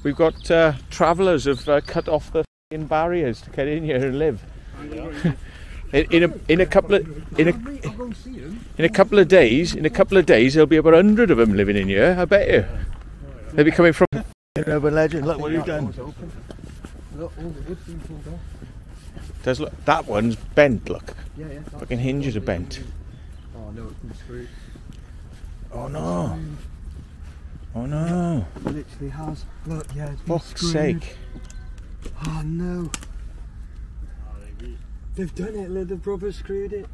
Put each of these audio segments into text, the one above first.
We've got travellers have cut off the barriers to get in here and live. in a couple of days, there'll be about 100 of them living in here. I bet you. They'll be coming from urban legend. Look what you've done. Does look, that one's bent. Look, fucking hinges are bent. Oh no, it's been screwed. Oh no! Oh no! It literally has. Look, yeah, it's been Fuck's screwed. sake! Oh no! They've done it. Look, the brothers screwed it.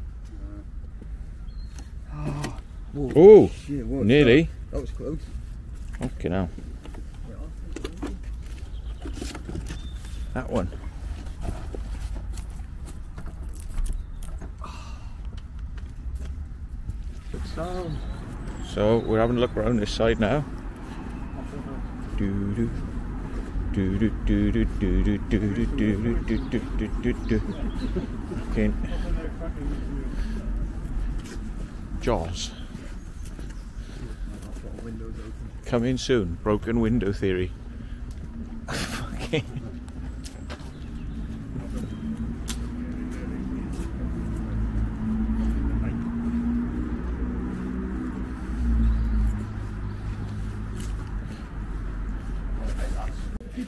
Oh, oh, shit, what nearly. That was close. Okay, now that one. Good sound. So we're having a look around this side now. Do do do do do do do do do do do do do. Okay. Jaws. Coming soon. Broken window theory. Okay.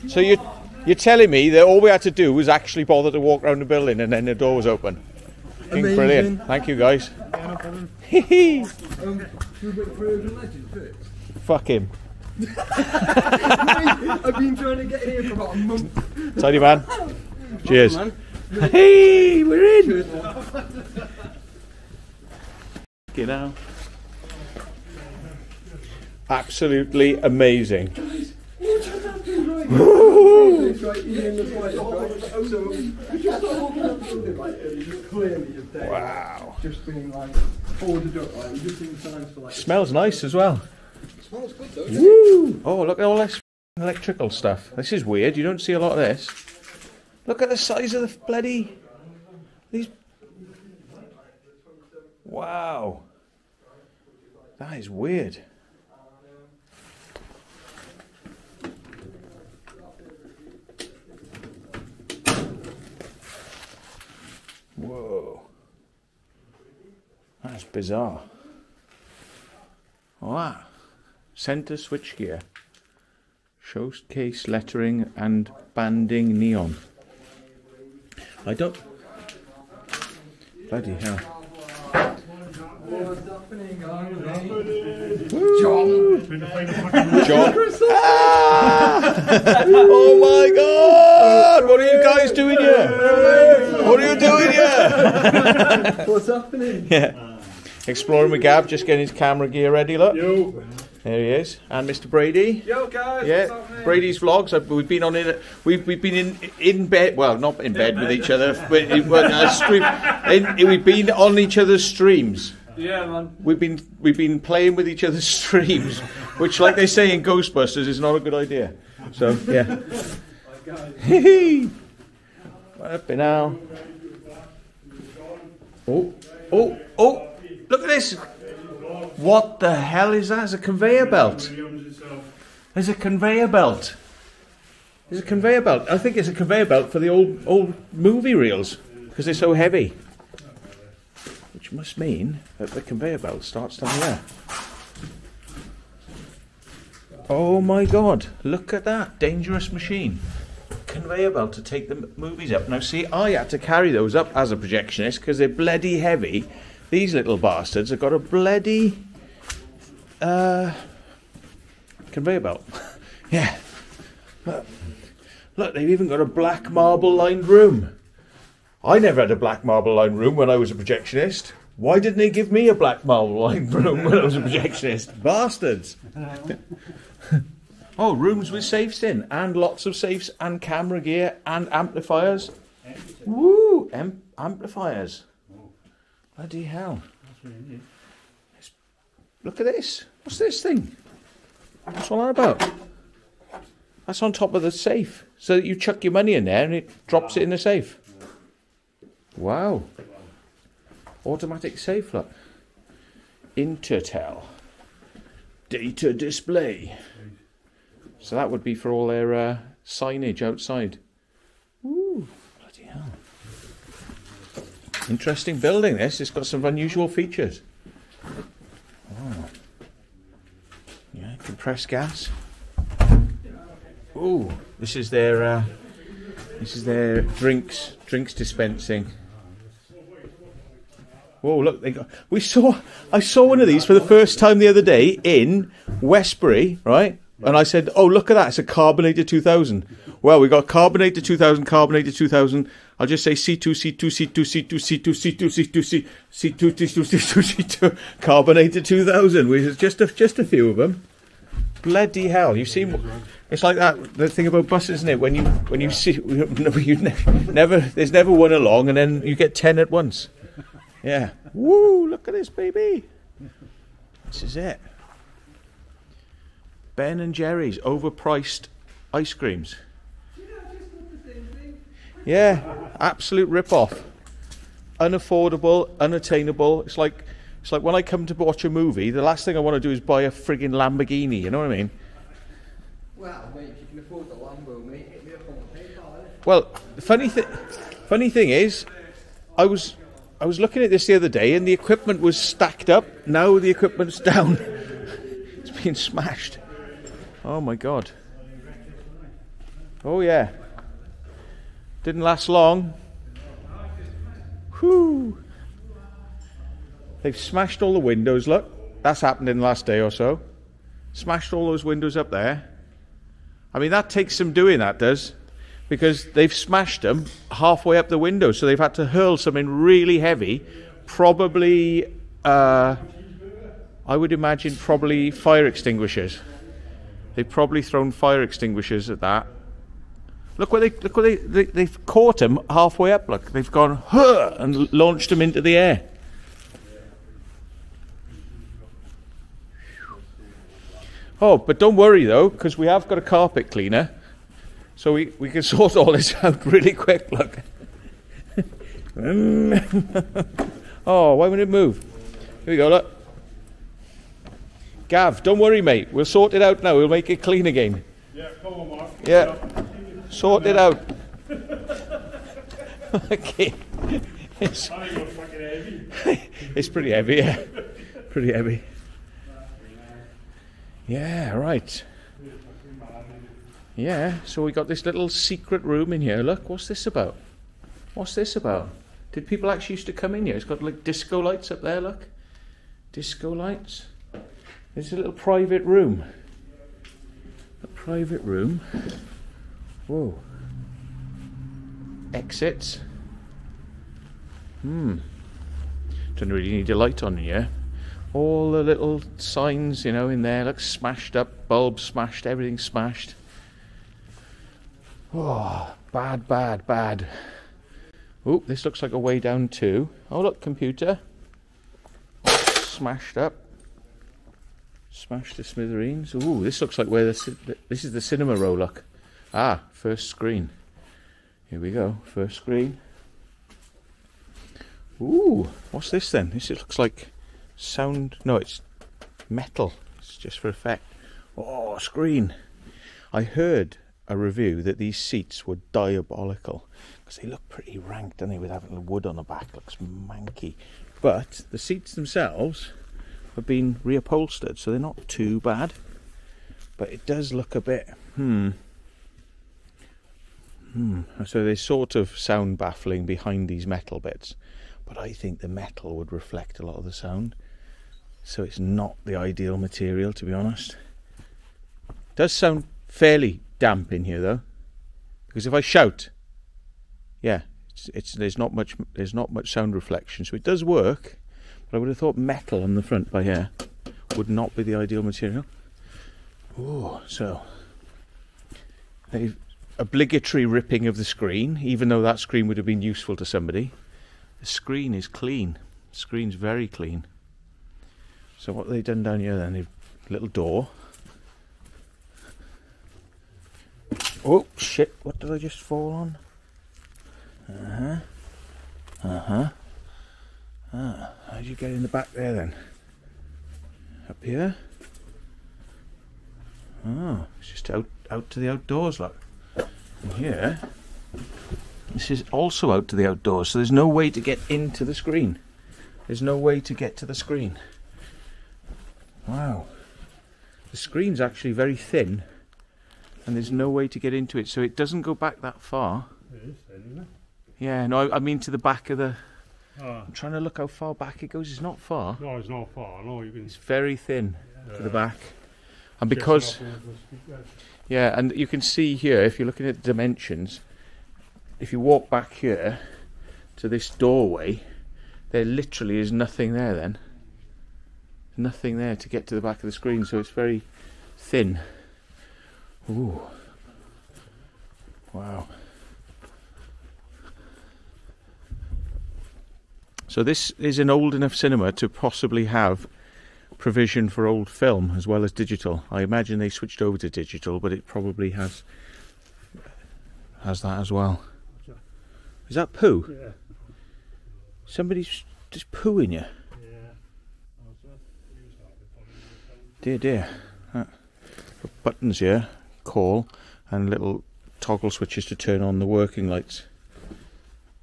So you're telling me that all we had to do was actually bother to walk around the building and then the door was open? Amazing. Brilliant. Thank you guys. Yeah, no problem. Fuck him. I've been trying to get here for about a month. Tidy man. Cheers. Hey, we're in. You know. Absolutely amazing. Wow. Just being like ordered up, like just in time for like. Smells nice as well. Smells good though. Woo! Oh, look at all this electrical stuff. This is weird. You don't see a lot of this. Look at the size of the bloody these. Wow. That is weird. Whoa. That's bizarre. Wow. Centre switchgear. Showcase lettering and banding neon. I don't... Bloody hell. What's happening, guys? John. Ah! Oh my God! What are you guys doing here? What are you doing here? What's happening? Yeah. Exploring with Gab, just getting his camera gear ready. Look. Yo. There he is, and Mr. Brady. Yo guys. Yeah, what's happening? Brady's vlogs. We've been on it. We've been in bed. Well, not in bed with each other. But we've been on each other's streams. Yeah, man. We've been playing with each other's streams, which, like they say in Ghostbusters, is not a good idea. So yeah. What up now? Oh! Look at this! What the hell is that? There's a conveyor belt. There's a conveyor belt. There's a conveyor belt. I think it's a conveyor belt for the old movie reels because they're so heavy. Which must mean that the conveyor belt starts down there. Oh my God! Look at that dangerous machine. Conveyor belt to take the movies up. Now see, I had to carry those up as a projectionist because they're bloody heavy. These little bastards have got a bloody conveyor belt. Yeah. Look, they've even got a black marble lined room. I never had a black marble lined room when I was a projectionist. Why didn't they give me a black marble lined room when I was a projectionist? Bastards. Oh, rooms with safes in, and lots of safes, and camera gear, and amplifiers. Woo! Amplifiers. Bloody hell. Look at this. What's this thing? What's all that about? That's on top of the safe. So that you chuck your money in there and it drops it in the safe. Wow. Automatic safe, look. Intertel. Data display. So that would be for all their signage outside. Ooh, bloody hell. Interesting building this. It's got some unusual features. Oh. Yeah, compressed gas. Ooh, this is their drinks dispensing. Whoa, look, I saw one of these for the first time the other day in Westbury, right? And I said, oh, look at that, it's a carbonated 2000. Well, we got carbonated 2000, carbonated 2000. I'll just say C2, C2, C2, C2, C2, C2, C2, C2, C2, C2, C2, carbonated 2000. There's just a few of them. Bloody hell! You see, it's like that. The thing about buses, isn't it? When you see, there's never one along, and then you get 10 at once. Yeah. Woo! Look at this, baby. This is it. Ben and Jerry's overpriced ice creams. Yeah, absolute rip-off. Unaffordable, unattainable. It's like when I come to watch a movie, the last thing I want to do is buy a frigging Lamborghini. You know what I mean? Well, mate, if you can afford the Lambo, mate, hit me up on the PayPal, innit? Well, the funny thing is, I was looking at this the other day, and the equipment was stacked up. Now the equipment's down. It's been smashed. Oh my god. Oh yeah. Didn't last long. Whew. They've smashed all the windows, look. That's happened in the last day or so. Smashed all those windows up there. I mean, that takes some doing, that does. Because they've smashed them halfway up the window, so they've had to hurl something really heavy. Probably, I would imagine, probably fire extinguishers. They've probably thrown fire extinguishers at that. Look where they've caught them halfway up. Look, they've gone huh, and launched them into the air. Oh, but don't worry though, because we have got a carpet cleaner, so we can sort all this out really quick. Look. Oh, why won't it move? Here we go. Look. Gav, don't worry, mate. We'll sort it out now. We'll make it clean again. Yeah, come on, Mark. Yeah. Sort it out. Okay. It's pretty heavy, yeah. Pretty heavy. Yeah, right. Yeah, so we got this little secret room in here. Look, what's this about? What's this about? Did people actually used to come in here? It's got like disco lights up there, look. Disco lights. There's a little private room. A private room. Whoa. Exits. Don't really need a light on here. All the little signs, you know, in there, look, smashed up, bulbs smashed, everything smashed. Oh, bad, bad, bad. Oh, this looks like a way down too. Oh, look, computer. Smashed up. Smashed to smithereens. Ooh, this looks like where this is the cinema row, look. Ah, first screen. Here we go, first screen. Ooh, what's this then? This looks like sound. No, it's metal. It's just for effect. Oh, screen. I heard a review that these seats were diabolical because they look pretty rank, don't they, with having the wood on the back. Looks manky. But the seats themselves have been reupholstered, so they're not too bad. But it does look a bit So there's sort of sound baffling behind these metal bits, but I think the metal would reflect a lot of the sound, so it's not the ideal material, to be honest. It does sound fairly damp in here though, because if I shout, yeah, there's not much sound reflection, so it does work. But I would have thought metal on the front by here would not be the ideal material. Oh, so they've obligatory ripping of the screen, even though that screen would have been useful to somebody. The screen is clean. The screen's very clean. So what have they done down here then? They've little door. Oh shit! What did I just fall on? How'd you get in the back there then? Up here? Oh, it's just out to the outdoors, look. And here, this is also out to the outdoors, so there's no way to get into the screen. There's no way to get to the screen. Wow. The screen's actually very thin, and there's no way to get into it, so it doesn't go back that far. It is thin, isn't it? Yeah, no, I mean to the back of the... Ah. I'm trying to look how far back it goes. It's not far. No, it's not far. No, you can... It's very thin to the back. And because... Yeah, and you can see here, if you're looking at the dimensions, if you walk back here to this doorway, there literally is nothing there then. Nothing there to get to the back of the screen, so it's very thin. Ooh. Wow. So this is an old enough cinema to possibly have provision for old film as well as digital. I imagine they switched over to digital, but it probably has that as well. Is that poo? Yeah. Somebody's just pooing you. Dear, dear. Buttons here, call, and little toggle switches to turn on the working lights.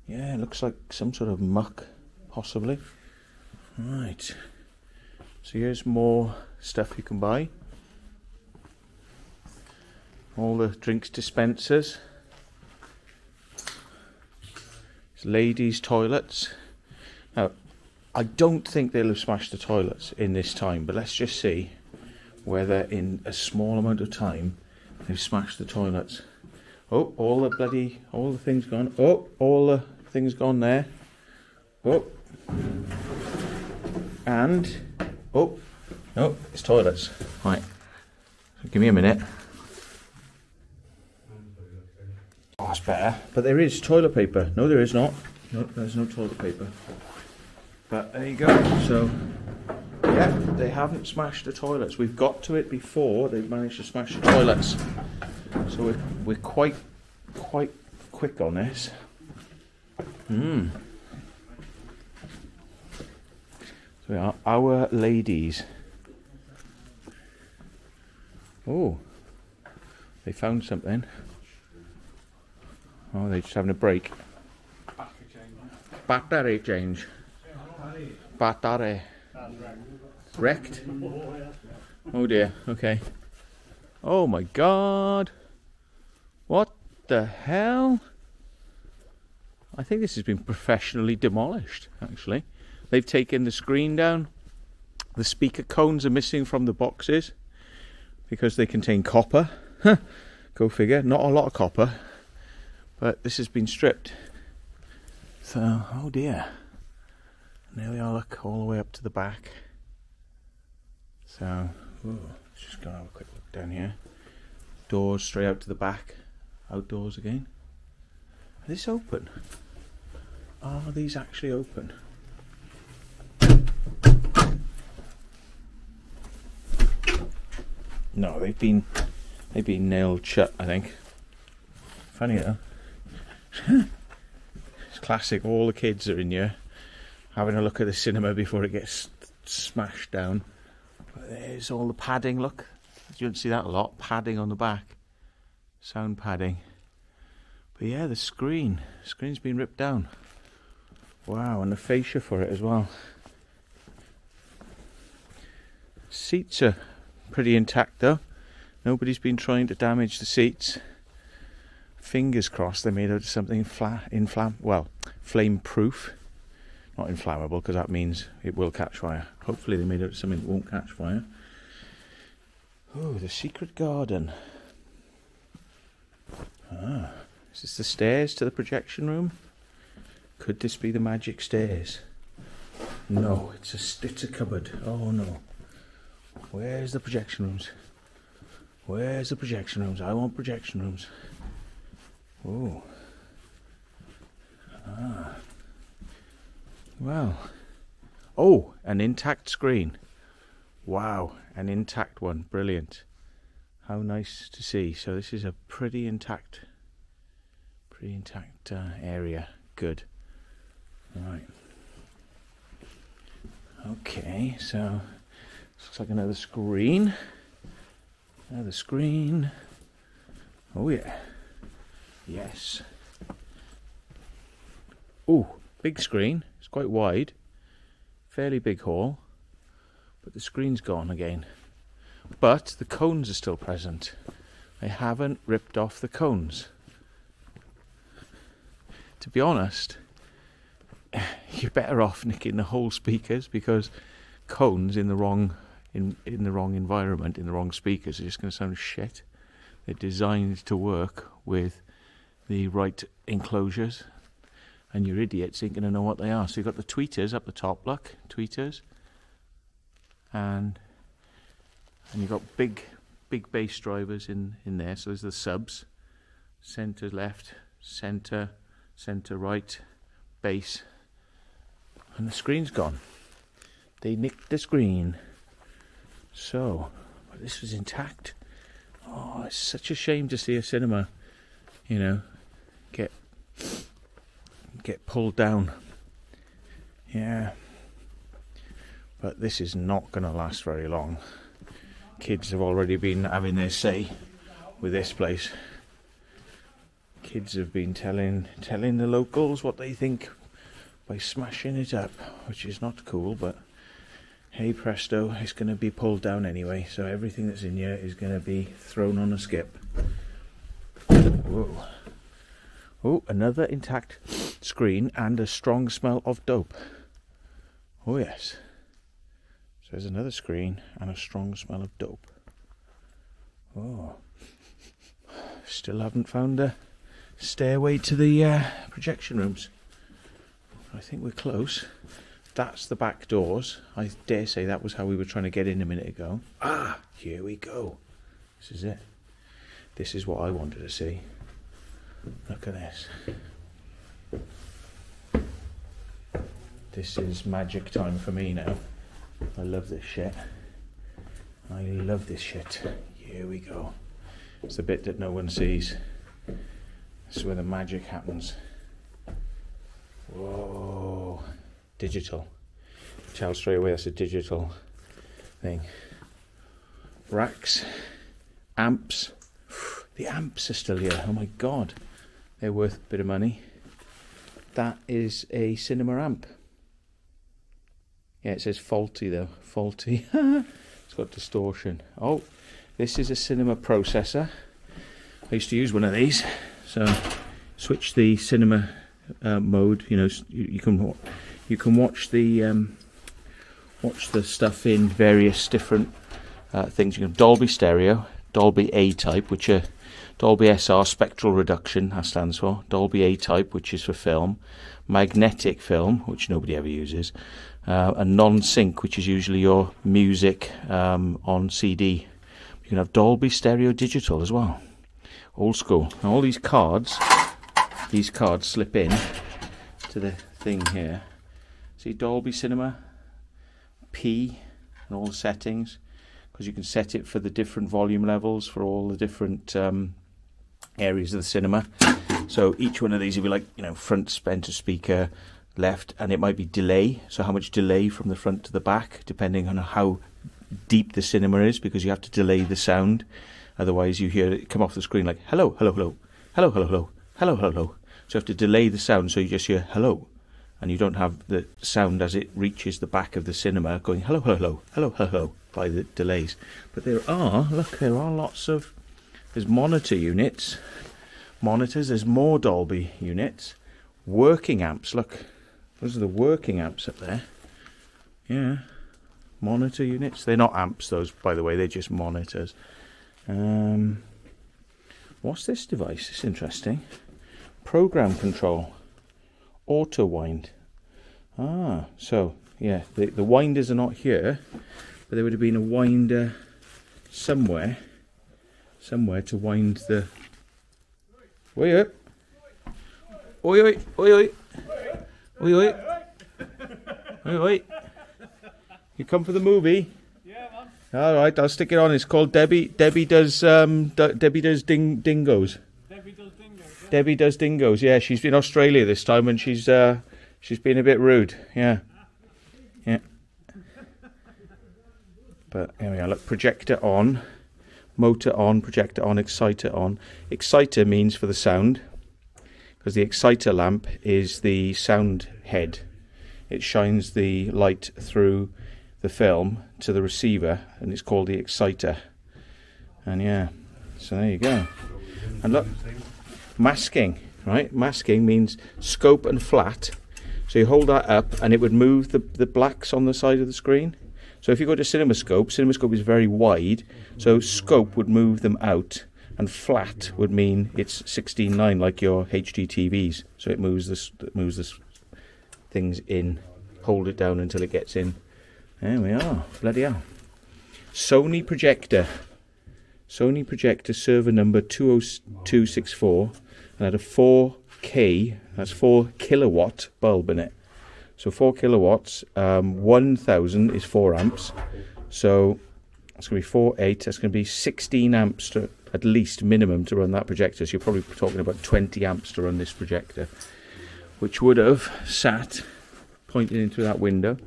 Yeah, it looks like some sort of muck, possibly. Right. So here's more stuff you can buy. All the drinks dispensers. It's ladies' toilets. Now, I don't think they'll have smashed the toilets in this time, but let's just see whether in a small amount of time they've smashed the toilets. Oh, all the things gone. Oh, all the things gone there. Oh. And, oh, no, it's toilets. Right, so give me a minute. Oh, that's better. But there is toilet paper. No, there is not. No, there's no toilet paper. But there you go. So, yeah, they haven't smashed the toilets. We've got to it before they've managed to smash the toilets. So we're quite quick on this. So we are Our Ladies. Oh, they found something. Oh, they're just having a break. Battery change. Battery. Wrecked? Oh dear, okay. Oh my god. What the hell? I think this has been professionally demolished, actually. They've taken the screen down. The speaker cones are missing from the boxes because they contain copper. Go figure, not a lot of copper. But this has been stripped. So, oh dear. And there we are, look, all the way up to the back. So, ooh, let's just go and have a quick look down here. Doors straight out to the back. Outdoors again. Are these open? Are these actually open? No, they've been nailed shut, I think. Funny though. It's classic, all the kids are in here having a look at the cinema before it gets smashed down. But there's all the padding, look. You don't see that a lot, padding on the back. Sound padding. But yeah, the screen's been ripped down. Wow, and the fascia for it as well. Seats are pretty intact though. Nobody's been trying to damage the seats. Fingers crossed they're made out of something flame proof. Not inflammable, because that means it will catch fire. Hopefully they made out of something that won't catch fire. Oh, the secret garden. Ah, is this the stairs to the projection room? Could this be the magic stairs? No, it's a cupboard. Oh no. Where's the projection rooms? Where's the projection rooms? I want projection rooms. Oh. Ah. Well. Oh, an intact screen. Wow, an intact one. Brilliant. How nice to see. So this is a pretty intact area. Good. Right. Okay, so this looks like another screen. Another screen. Oh yeah. Yes. Oh, big screen. It's quite wide. Fairly big hall. But the screen's gone again. But the cones are still present. They haven't ripped off the cones. To be honest, you're better off nicking the whole speakers, because cones in the wrong environment, in the wrong speakers, are just going to sound shit. They're designed to work with the right enclosures, and your idiots ain't going to know what they are. So you've got the tweeters up the top, look, tweeters, and you've got big bass drivers in there. So there's the subs, centre left, centre right, bass, and the screen's gone. They nicked the screen. So, but this was intact. Oh, it's such a shame to see a cinema, you know, get pulled down. Yeah. But this is not going to last very long. Kids have already been having their say with this place. Kids have been telling the locals what they think by smashing it up, which is not cool, but hey presto, it's going to be pulled down anyway, so everything that's in here is going to be thrown on a skip. Whoa. Oh, another intact screen and a strong smell of dope. Oh yes. So there's another screen and a strong smell of dope. Oh. Still haven't found a stairway to the projection rooms. I think we're close. That's the back doors. I dare say that was how we were trying to get in a minute ago. Ah, here we go. This is it. This is what I wanted to see. Look at this. This is magic time for me now. I love this shit. I love this shit. Here we go. It's the bit that no one sees. This is where the magic happens. Whoa. Digital. Tell straight away that's a digital thing. Racks. Amps. The amps are still here. Oh my god. They're worth a bit of money. That is a cinema amp. Yeah, it says faulty though. Faulty. It's got distortion. Oh, this is a cinema processor. I used to use one of these. So switch the cinema mode. You know, you can watch the stuff in various different things. You can Dolby Stereo, Dolby A type, which are Dolby SR spectral reduction, that stands for. Dolby A type, which is for film. Magnetic film, which nobody ever uses. And non-sync, which is usually your music on CD. You can have Dolby Stereo Digital as well. Old school. Now all these cards slip in to the thing here. See Dolby Cinema, P, and all the settings, because you can set it for the different volume levels for all the different areas of the cinema. So each one of these will be like, you know, front center speaker, left, and it might be delay. So how much delay from the front to the back, depending on how deep the cinema is, because you have to delay the sound. Otherwise, you hear it come off the screen like hello, hello, hello, hello, hello, hello, hello, hello. So you have to delay the sound, so you just hear hello, and you don't have the sound as it reaches the back of the cinema going hello, hello, hello, hello, hello by the delays. But there are lots of, there's monitor units, monitors, there's more Dolby units, working amps, look, those are the working amps up there. Yeah, monitor units, they're not amps those, by the way, they're just monitors. What's this device? It's interesting. Program control, auto wind. Ah, so yeah, the winders are not here, but there would have been a winder somewhere to wind the. Oi oi, oi oi, oi oi, oi oi, oi oi. You come for the movie? Yeah, man. All right, I'll stick it on. It's called Debbie. Debbie does dingoes. Debbie does dingoes. Debbie does dingoes. Yeah, she's in Australia this time, and she's been a bit rude. Yeah, yeah. But here we are. Look, projector on, motor on, projector on, exciter on. Exciter means for the sound, because the exciter lamp is the sound head. It shines the light through the film to the receiver, and it's called the exciter. And yeah, so there you go. And look, masking, right? Masking means scope and flat. So you hold that up and it would move the blacks on the side of the screen. So if you go to CinemaScope is very wide, so scope would move them out, and flat would mean it's 16:9 like your HD TVs. So it moves the things in, hold it down until it gets in. There we are, bloody hell. Sony projector server number 20264, and had a 4K, that's 4 kilowatt bulb in it. So 4 kilowatts, 1000 is 4 amps. So it's going to be 4.8, that's going to be 16 amps to, at least minimum, to run that projector. So you're probably talking about 20 amps to run this projector, which would have sat pointed into that window.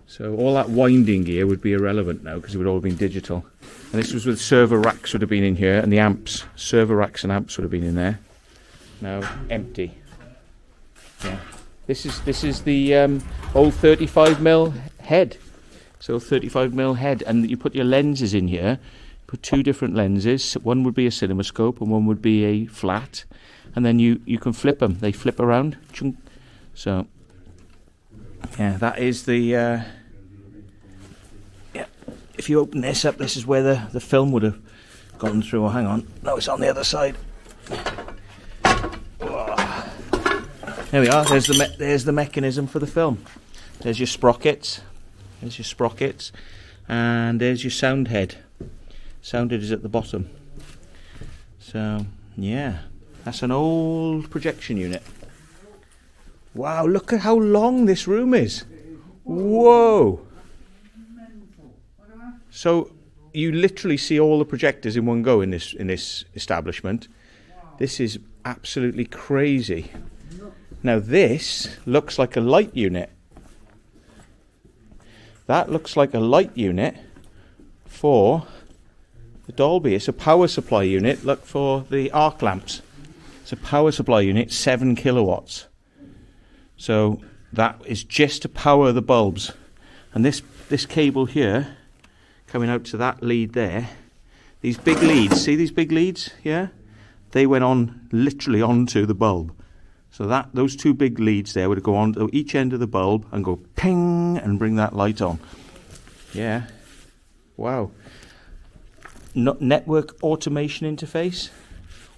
So all that winding gear would be irrelevant now, because it would all have been digital. And this was with server racks would have been in here, and the amps, server racks and amps would have been in there. Now empty. Yeah. This is the old 35mm head. So 35mm head, and you put your lenses in here. Put 2 different lenses. One would be a CinemaScope, and one would be a flat. And then you can flip them. They flip around. So yeah, that is the. Yeah, if you open this up, this is where the film would have gone through. Oh, hang on. No, it's on the other side. There we are. There's the mechanism for the film. There's your sprockets. And there's your sound head. Sound head is at the bottom. So yeah, that's an old projection unit. Wow, look at how long this room is. Whoa. So you literally see all the projectors in one go in this establishment. This is absolutely crazy. Now this looks like a light unit. That looks like a light unit for the Dolby. It's a power supply unit. Look for the arc lamps. It's a power supply unit, 7 kilowatts. So that is just to power the bulbs. And this cable here, coming out to that lead there, these big leads, see these big leads? Yeah? They went on, literally onto the bulb. So those 2 big leads there would go on to each end of the bulb and go ping and bring that light on. Yeah. Wow. Network automation interface.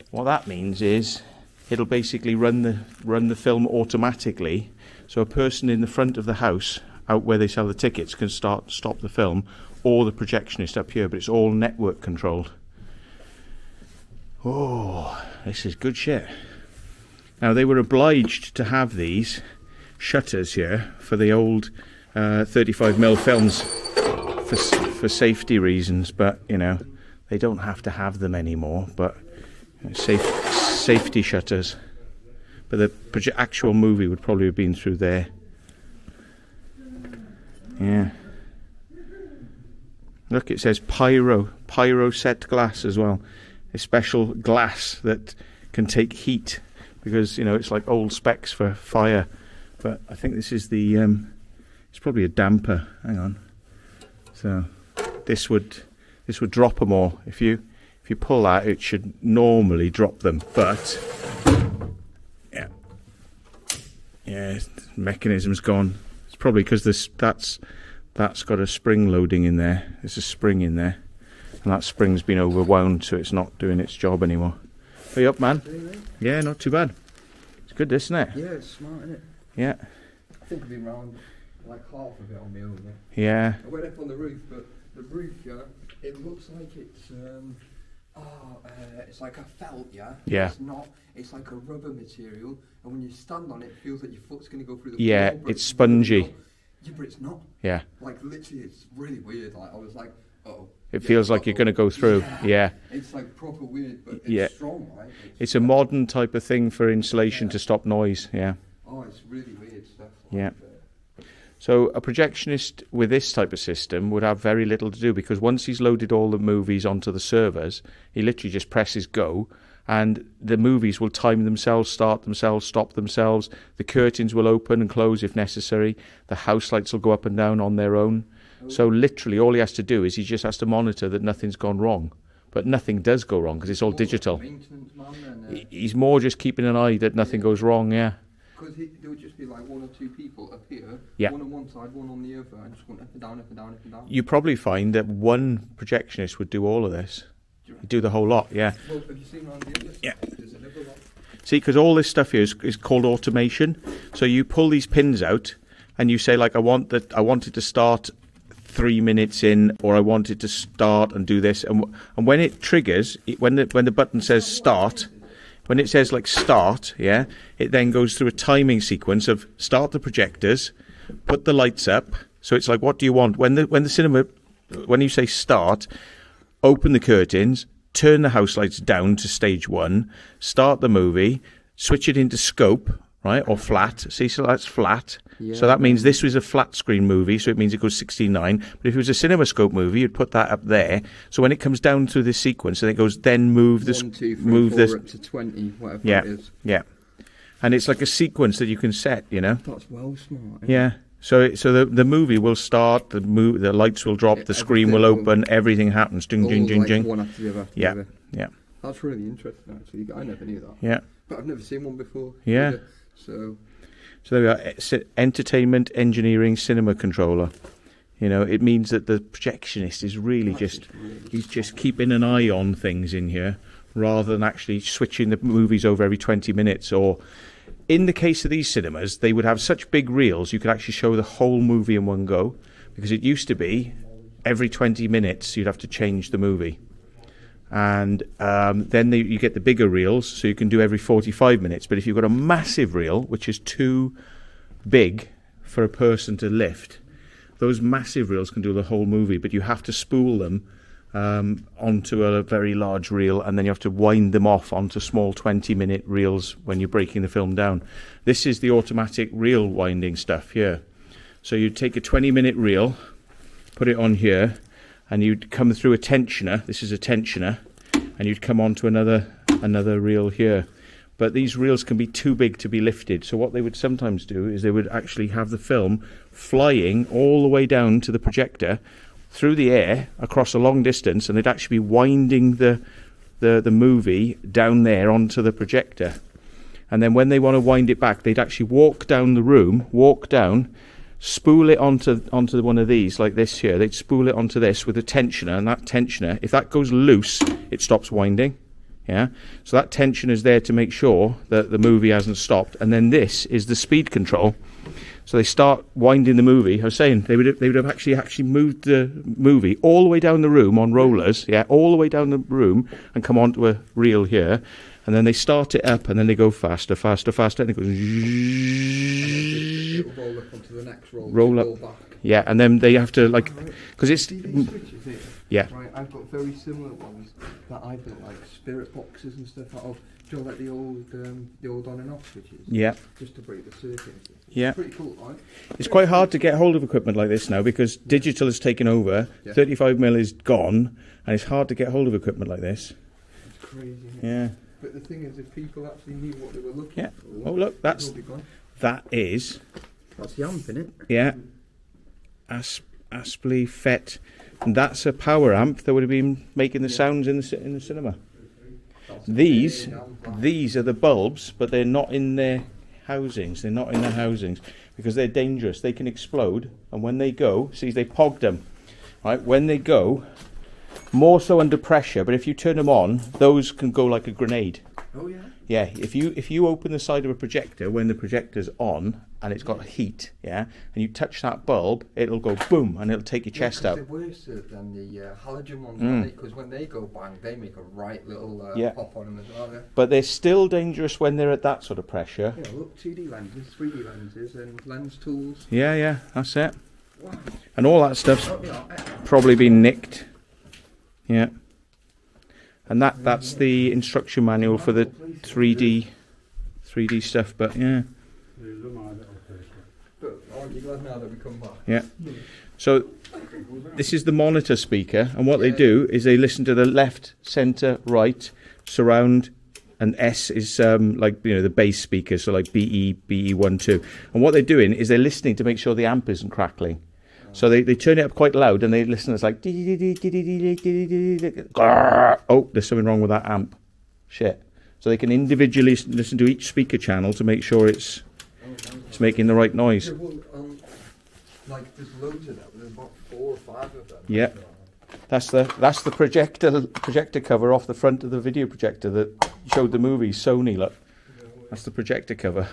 What that means is it'll basically run the film automatically. So a person in the front of the house, out where they sell the tickets, can stop the film, or the projectionist up here, but it's all network controlled. Oh, this is good shit. Now they were obliged to have these shutters here for the old 35mm films for safety reasons, but you know, they don't have to have them anymore, but safety shutters. But the actual movie would probably have been through there. Yeah. Look, it says pyro set glass as well. A special glass that can take heat, because you know it's like old specs for fire. But I think this is the it's probably a damper. Hang on. So this would drop them all. If you pull that, it should normally drop them, but yeah, mechanism's gone. It's probably because that's got a spring loading in there. There's a spring in there, and that spring's been overwound, so it's not doing its job anymore. Are you up, man? Yeah, not too bad. It's good, isn't it? Yeah, it's smart, isn't it? Yeah. I think I've been round like half of it on my own. Yeah. I went up on the roof, but the roof, yeah, it looks like it's it's like a felt, yeah. Yeah. It's not. It's like a rubber material, and when you stand on it, it feels like your foot's going to go through the yeah, floor. it's spongy. Yeah, but it's not. Yeah. Like literally, it's really weird. Like I was like, oh. It feels like you're going to go through. Yeah. It's like proper weird, but it's strong, right? It's a modern type of thing for insulation to stop noise. Yeah. Oh, it's really weird stuff. Yeah. So a projectionist with this type of system would have very little to do, because once he's loaded all the movies onto the servers, he literally just presses go, and the movies will time themselves, start themselves, stop themselves. The curtains will open and close if necessary. The house lights will go up and down on their own. So literally all he has to do is he just has to monitor that nothing's gone wrong. But nothing does go wrong because it's all digital. He's more just keeping an eye that nothing goes wrong, yeah. Because there would just be like 1 or 2 people up here, yeah. one on one side, one on the other, and just going up and down, up and down, up and down. You probably find that one projectionist would do all of this. He'd do the whole lot, yeah. Well, have you seen around the other yeah. There's another lot. See, because all this stuff here is called automation. So you pull these pins out and you say, like, I wanted to start 3 minutes in, or I wanted to start and do this. And when it triggers, when the button says start, when it says like start, yeah, it then goes through a timing sequence of start the projectors, put the lights up. So it's like, what do you want? When you say start, open the curtains, turn the house lights down to stage 1, start the movie, switch it into scope, right, or flat. See, so that's flat. Yeah. So that means this was a flat screen movie, so it means it goes 16:9. But if it was a CinemaScope movie, you'd put that up there. So when it comes down through this sequence, and it goes, then move this, 1, 2, 3, move 4, this up to 20, whatever yeah, it is. Yeah, and it's like a sequence that you can set, you know. That's well smart. Yeah. So the movie will start, the lights will drop, the screen will open, everything happens. Ding, ding, ding, ding. One after the other. After yeah, the other. yeah. That's really interesting, actually. I never knew that. Yeah. But I've never seen one before. Yeah. Either, so there we are. Entertainment engineering cinema controller. You know, it means that the projectionist is really he's just keeping an eye on things in here, rather than actually switching the movies over every 20 minutes. Or in the case of these cinemas, they would have such big reels you could actually show the whole movie in one go, because it used to be every 20 minutes you'd have to change the movie. And then you get the bigger reels, so you can do every 45 minutes. But if you've got a massive reel, which is too big for a person to lift, those massive reels can do the whole movie, but you have to spool them onto a very large reel, and then you have to wind them off onto small 20-minute reels when you're breaking the film down. This is the automatic reel winding stuff here. So you'd take a 20-minute reel, put it on here, and you'd come through a tensioner. This is a tensioner, and you'd come onto another reel here. But these reels can be too big to be lifted. So what they would sometimes do is they would actually have the film flying all the way down to the projector through the air across a long distance, and they'd actually be winding the movie down there onto the projector. And then when they want to wind it back, they'd actually walk down the room, spool it onto one of these like this here. They'd spool it onto this with a tensioner, and that tensioner, if that goes loose, it stops winding. Yeah, so that tension is there to make sure that the movie hasn't stopped. And then this is the speed control. So they start winding the movie. I was saying they would have actually moved the movie all the way down the room on rollers, yeah, all the way down the room, and come onto a reel here. And then they start it up, and then they go faster, faster, faster, and it goes. And it'll roll up onto the next roll. Roll up. Back. Yeah, and then they have to because it's. These switches here, yeah. Right, I've got very similar ones that I've got, like spirit boxes and stuff out of. Do you know, like the old on and off switches? Yeah. Just to break the circuit. Yeah. It's pretty cool, right? It's quite hard to get hold of equipment like this now, because digital has taken over. Yeah. 35mm is gone, and it's hard to get hold of equipment like this. It's crazy. Yeah. But the thing is, if people actually knew what they were looking for... Oh, look, that is... That's the amp, innit? Yeah. Aspley FET. And that's a power amp that would have been making the sounds in the cinema. These are the bulbs, but they're not in their housings. They're not in their housings because they're dangerous. They can explode, and when they go, see, they pogged them. Right? When they go... More so under pressure, but if you turn them on, those can go like a grenade. Oh yeah. Yeah, if you open the side of a projector when the projector's on and it's got heat, yeah, and you touch that bulb, it'll go boom and it'll take your chest out. They're worse than the halogen ones, because when they go bang, they make a right little pop on them as well. Yeah. But they're still dangerous when they're at that sort of pressure. Yeah, look, 2D lenses, 3D lenses, and lens tools. Yeah, that's it. Wow. And all that stuff's probably been nicked. Yeah, and that's the instruction manual for the 3D stuff. But yeah. But Aren't you glad now that we come back? Yeah. So this is the monitor speaker, and what they do is they listen to the left, centre, right, surround, and S is like, you know, the bass speaker, so like BE1, 2. And what they're doing is they're listening to make sure the amp isn't crackling. So they turn it up quite loud, and they listen. It's like, oh, there's something wrong with that amp. Shit. So they can individually listen to each speaker channel to make sure it's making the right noise. Yeah, well, like there's loads of them. There's about 4 or 5 of them. Yeah. That's the projector cover off the front of the video projector that showed the movie. Sony, look. That's the projector cover.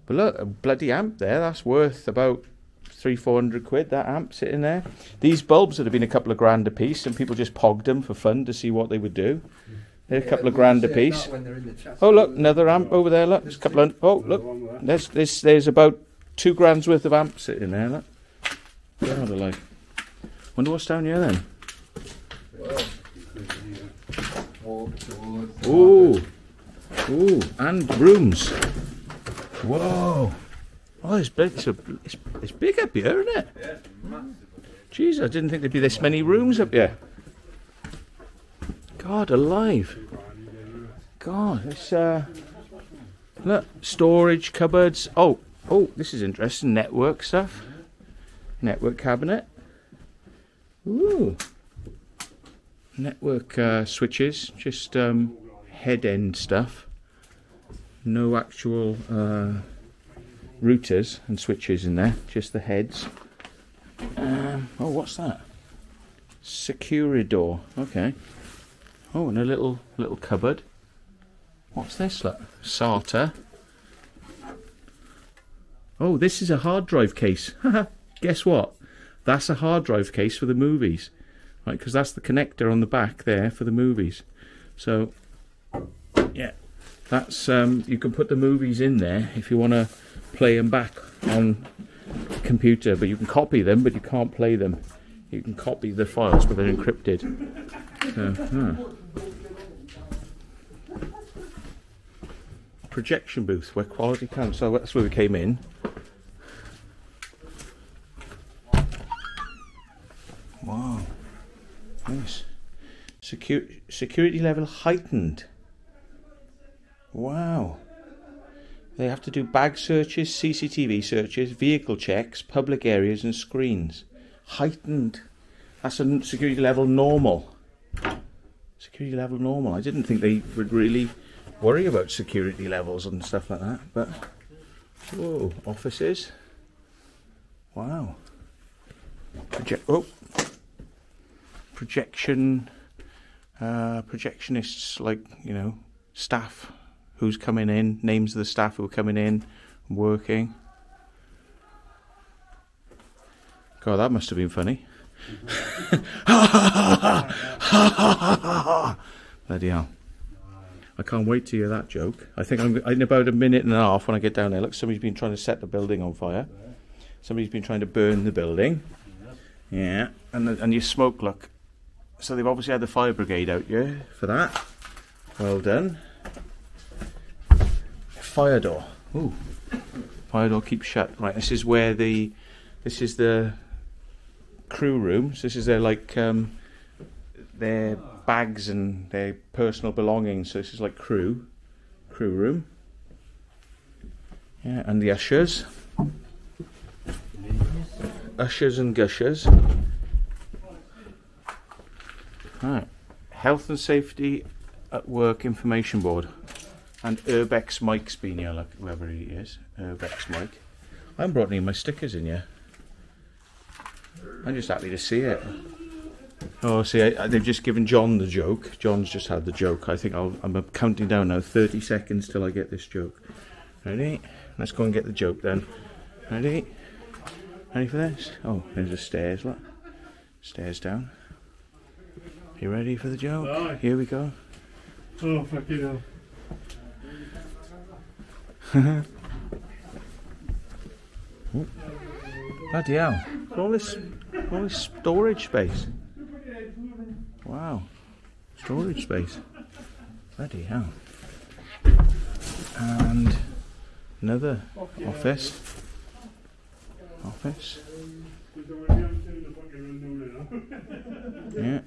But look, a bloody amp there. That's worth about 300-400 quid. That amp sitting there. These bulbs would have been a couple of grand a piece, and people just pogged them for fun to see what they would do. They're a couple of grand a piece. Oh look, another amp over there. Look, there's a couple of. Oh look, there's about 2 grand's worth of amps sitting there. Look. God alive. Wonder what's down here then. Ooh, ooh, and rooms. Whoa. Oh, it's big up here, isn't it? Yeah, massive. Jeez, I didn't think there'd be this many rooms up here. God alive. God, it's look, storage, cupboards. Oh, this is interesting. Network stuff. Network cabinet. Ooh. Network switches, just head end stuff. No actual routers and switches in there, just the heads. Oh, what's that? Securidor. Okay. Oh, and a little cupboard. What's this? Look, SATA. Oh, this is a hard drive case. Guess what? That's a hard drive case for the movies, right? Because that's the connector on the back there for the movies. So, yeah, that's you can put the movies in there if you want to play them back on computer, but you can copy them, but you can't play them. You can copy the files, but they're encrypted. So, projection booth where quality counts. So that's where we came in. Wow, nice. Security level heightened. Wow. They have to do bag searches, CCTV searches, vehicle checks, public areas and screens. Heightened. That's a security level normal. Security level normal. I didn't think they would really worry about security levels and stuff like that, but whoa, offices. Wow. Projection. Projectionists, like, you know, staff who's coming in, names of the staff who are coming in and working. God, that must have been funny. Bloody hell. I can't wait to hear that joke. I think I'm in about a minute and a half when I get down there. Look, somebody's been trying to set the building on fire. Somebody's been trying to burn the building. Yeah, and you smoke, look. So they've obviously had the fire brigade out here for that. Well done. Fire door. Ooh. Fire door keeps shut. Right, this is where this is the crew rooms. This is their, like, their bags and their personal belongings. So this is like crew room. Yeah, and the ushers. Ushers and gushers. Right. Health and safety at work information board. And Urbex Mike's been here, like, whoever he is. Urbex Mike. I haven't brought any of my stickers in yet. I'm just happy to see it. Oh, see, they've just given John the joke. John's just had the joke. I think I'm counting down now. 30 seconds till I get this joke. Ready? Let's go and get the joke then. Ready? Ready for this? Oh, there's the stairs, look. Stairs down. You ready for the joke? Aye. Here we go. Oh, fuck you know. Bloody hell. All this storage space. Wow. Storage space. Bloody hell. And Another office. Yeah.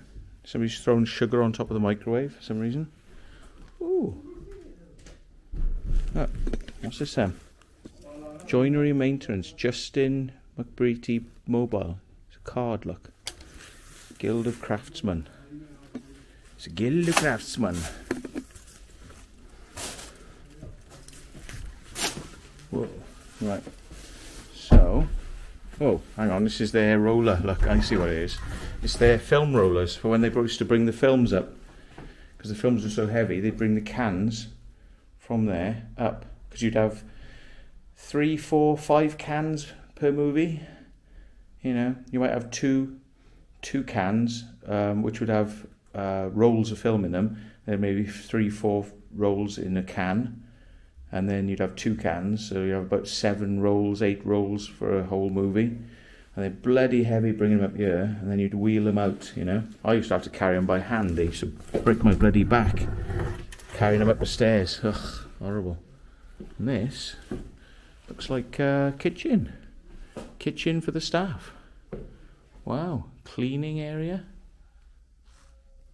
Somebody's throwing sugar on top of the microwave for some reason. Ooh. Look, what's this then? Joinery maintenance, Justin McBreety Mobile. It's a card, look. Guild of Craftsmen. It's a Guild of Craftsmen. Whoa. Right. So, oh, hang on, this is their roller. Look, I see what it is. It's their film rollers for when they used to bring the films up. Because the films were so heavy, they'd bring the cans from there up. Because you'd have 3, 4, 5 cans per movie. You know, you might have two cans, which would have rolls of film in them. Then maybe 3, 4 rolls in a can. And then you'd have 2 cans, so you have about 7 rolls, 8 rolls for a whole movie. And they're bloody heavy bringing them up here, and then you'd wheel them out, you know. I used to have to carry them by hand. They used to break my bloody back carrying them up the stairs. Ugh, horrible. And this looks like a kitchen. Kitchen for the staff. Wow, cleaning area.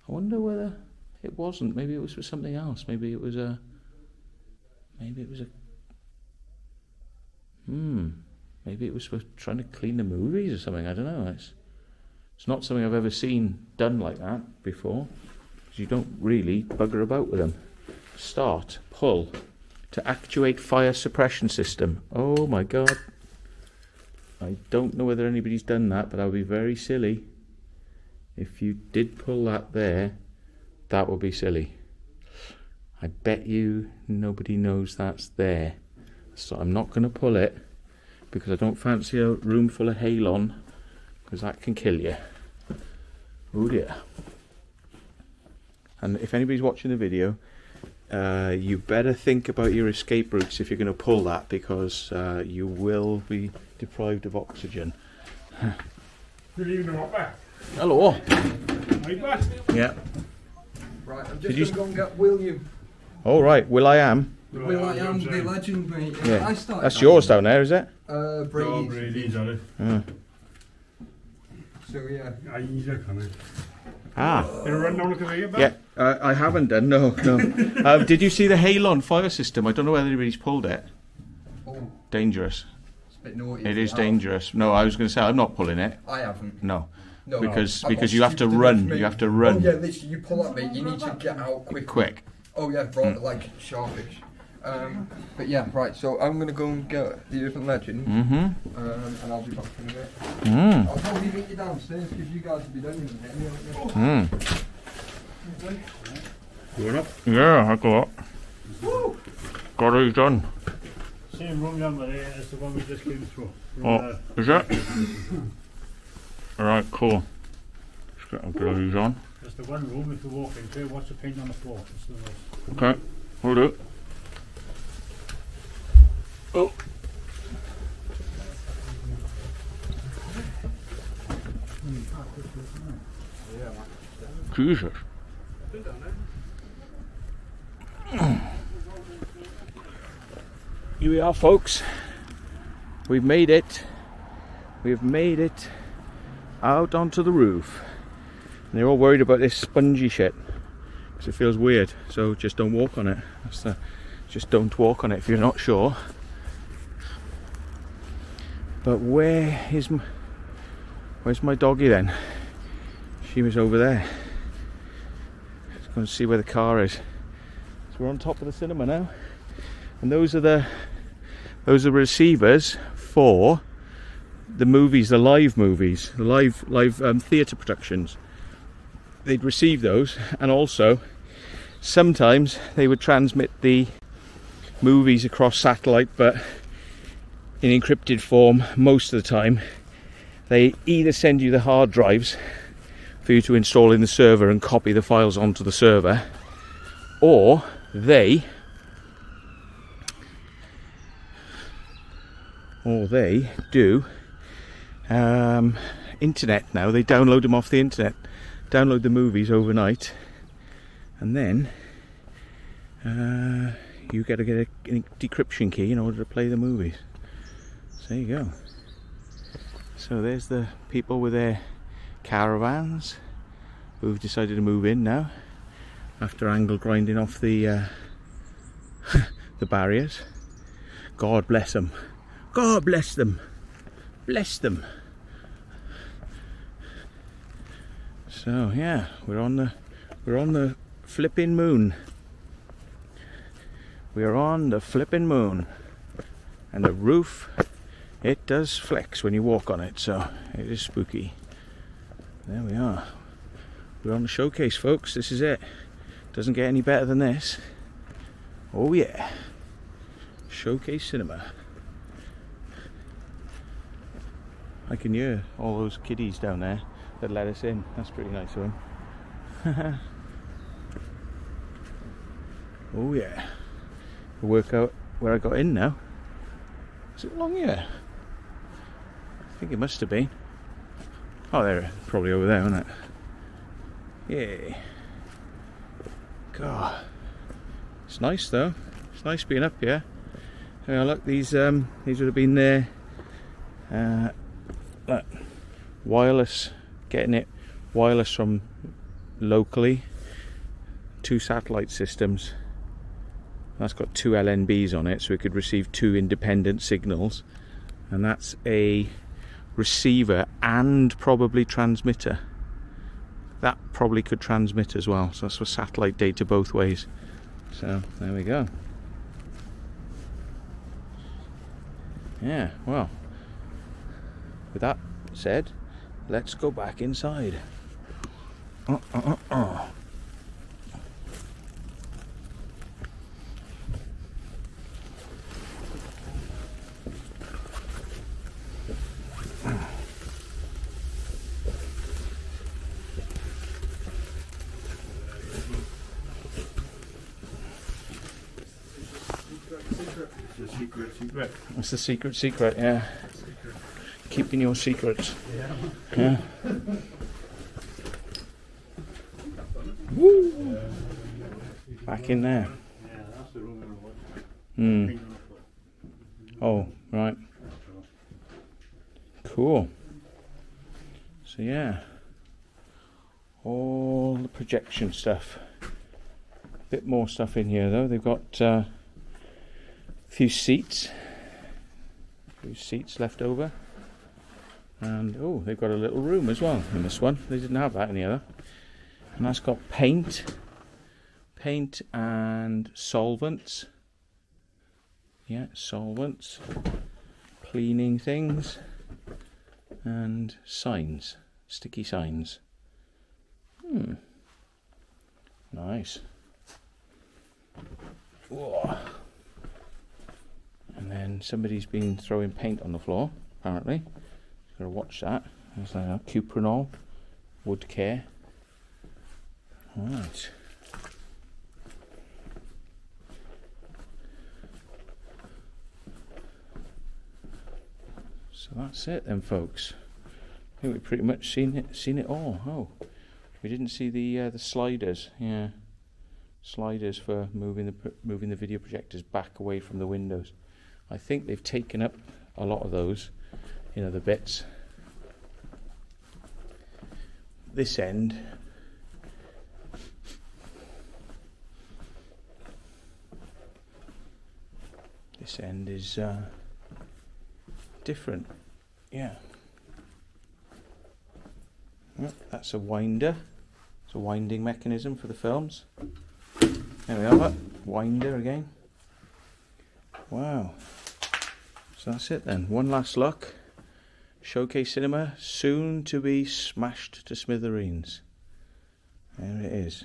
I wonder whether it wasn't. Maybe it was for something else. Maybe it was a... Maybe it was for trying to clean the movies or something. I don't know. It's not something I've ever seen done like that before. Because you don't really bugger about with them. Start, pull, to actuate fire suppression system. Oh my god. I don't know whether anybody's done that, but that would be very silly. If you did pull that there, that would be silly. I bet you nobody knows that's there. So I'm not going to pull it because I don't fancy a room full of halon, because that can kill you. Oh dear. And if anybody's watching the video, you better think about your escape routes if you're going to pull that, because you will be deprived of oxygen. Good evening, up there. Hello. Right back. Yeah. Right, I'm just going to go and get William. All right, Will I Am. Will I Am, the legend, mate. Yeah. I started That's yours down there, is it? Brady's. Brady's on it. So yeah. He's a coming. Ah. You run down the conveyor belt? Yeah, I haven't done, no. Did you see the halon fire system? I don't know whether anybody's pulled it. Oh, Dangerous. it's a bit naughty. It is dangerous. No, I was going to say, I'm not pulling it. I haven't. No. No, Because I'm not you have to stupid run. enough, mate. You have to run. Oh yeah, literally, you pull up, mate. You need to get out quick. Quick. Oh yeah, rather like sharpish. But yeah, right. So I'm gonna go and get the urban legend, and I'll be back in a bit. I'll probably meet you downstairs because you guys will be done in a minute. Going up? Yeah, I got it. Woo! Got it done. Same room number there as the one we just came through. Oh, is it? Alright, cool. Let's get our gloves on. There's the one room if you walk into. Watch the paint on the floor. Okay, hold it. Oh. Jesus. Here we are, folks. We've made it. We've made it out onto the roof. And they're all worried about this spongy shit because it feels weird. So just don't walk on it. Just don't walk on it if you're not sure. But where's my doggy then? She was over there. Let's go and see where the car is. So we're on top of the cinema now, and those are the receivers for the movies, the live movies, the live theatre productions. They'd receive those, and also sometimes they would transmit the movies across satellite, but in encrypted form. Most of the time they either send you the hard drives for you to install in the server and copy the files onto the server, or they do internet now. They download them off the internet, download the movies overnight, and then you got to get a decryption key in order to play the movies. So there you go. So there's the people with their caravans who've decided to move in now after angle grinding off the the barriers. God bless them. God bless them. Bless them. So yeah, we're on the flipping moon. We are on the flipping moon, and the roof, it does flex when you walk on it, so it is spooky. There we are. We're on the showcase, folks. This is it. Doesn't get any better than this. Oh yeah, showcase cinema. I can hear all those kiddies down there that let us in. That's pretty nice of them. Oh yeah. We'll work out where I got in now. Is it along here? I think it must have been. Oh, there, probably over there, isn't it? Yay. God. It's nice though. It's nice being up here. Oh, look, these would have been there. Look, wireless, getting it wireless from locally. 2 satellite systems. That's got 2 LNBs on it, so it could receive 2 independent signals. And that's a receiver and probably transmitter. That probably could transmit as well, so that's for satellite data both ways. So there we go. Yeah, well, with that said, let's go back inside. It's the secret, yeah. Keeping your secrets. Yeah. Woo! Back in there. Oh, right. Cool. So yeah, all the projection stuff. Bit more stuff in here though. They've got a few seats left over, and oh, they've got a little room as well in this one. They didn't have that in the other. And that's got paint and solvents. Yeah, solvents, cleaning things, and signs, sticky signs. Nice. Whoa. And then somebody's been throwing paint on the floor, apparently. Gotta watch that. There's cuprinol, wood care. Alright. So that's it then, folks. I think we've pretty much seen it all. Oh, we didn't see the sliders. Yeah, sliders for moving the video projectors back away from the windows. I think they've taken up a lot of those in other bits. This end, is different. Yeah. Well, that's a winder. It's a winding mechanism for the films. There we are, winder again. Wow. So that's it then. One last look. Showcase Cinema, soon to be smashed to smithereens. There it is.